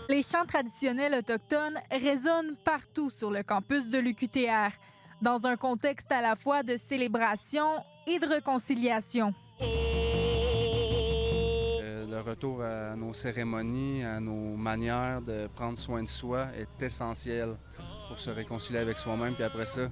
Les chants traditionnels autochtones résonnent partout sur le campus de l'UQTR, dans un contexte à la fois de célébration et de réconciliation. Le retour à nos cérémonies, à nos manières de prendre soin de soi est essentiel pour se réconcilier avec soi-même, puis après ça,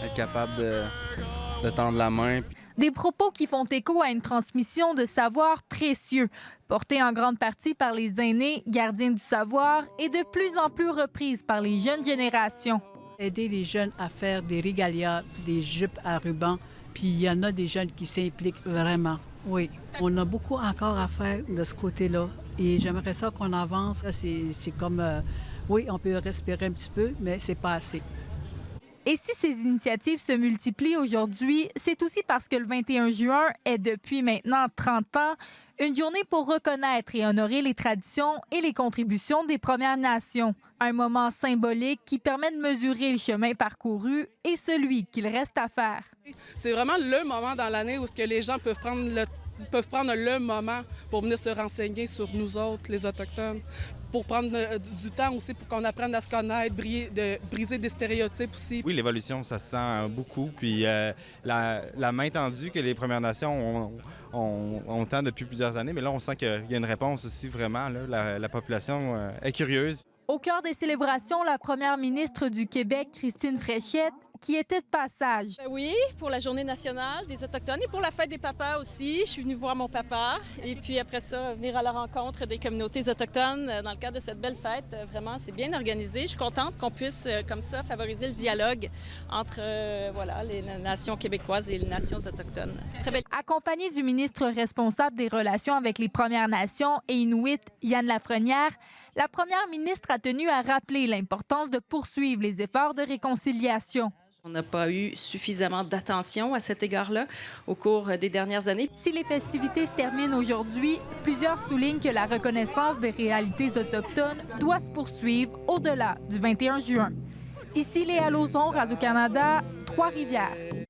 être capable de tendre la main. Des propos qui font écho à une transmission de savoir précieux, portés en grande partie par les aînés, gardiens du savoir, et de plus en plus reprises par les jeunes générations. Aider les jeunes à faire des régalias, des jupes à ruban, puis il y en a des jeunes qui s'impliquent vraiment. Oui, on a beaucoup encore à faire de ce côté-là et j'aimerais ça qu'on avance. C'est comme, oui, on peut respirer un petit peu, mais c'est pas assez. Et si ces initiatives se multiplient aujourd'hui, c'est aussi parce que le 21 juin est depuis maintenant 30 ans une journée pour reconnaître et honorer les traditions et les contributions des Premières Nations. Un moment symbolique qui permet de mesurer le chemin parcouru et celui qu'il reste à faire. C'est vraiment le moment dans l'année où les gens peuvent prendre le moment pour venir se renseigner sur nous autres, les Autochtones, pour prendre du temps aussi pour qu'on apprenne à se connaître, briser des stéréotypes aussi. Oui, l'évolution, ça se sent beaucoup. Puis la main tendue que les Premières Nations ont tant depuis plusieurs années, mais là, on sent qu'il y a une réponse aussi vraiment. Là, la population est curieuse. Au cœur des célébrations, la première ministre du Québec, Christine Fréchette, qui était de passage. Oui, pour la Journée nationale des Autochtones et pour la fête des papas aussi. Je suis venue voir mon papa et puis après ça, venir à la rencontre des communautés autochtones dans le cadre de cette belle fête. Vraiment, c'est bien organisé. Je suis contente qu'on puisse, comme ça, favoriser le dialogue entre les nations québécoises et les nations autochtones. Très belle. Accompagnée du ministre responsable des relations avec les Premières Nations et Inuits, Yann Lafrenière, la première ministre a tenu à rappeler l'importance de poursuivre les efforts de réconciliation. On n'a pas eu suffisamment d'attention à cet égard-là au cours des dernières années. Si les festivités se terminent aujourd'hui, plusieurs soulignent que la reconnaissance des réalités autochtones doit se poursuivre au-delà du 21 juin. Ici Léa Lauzon, Radio-Canada, Trois-Rivières.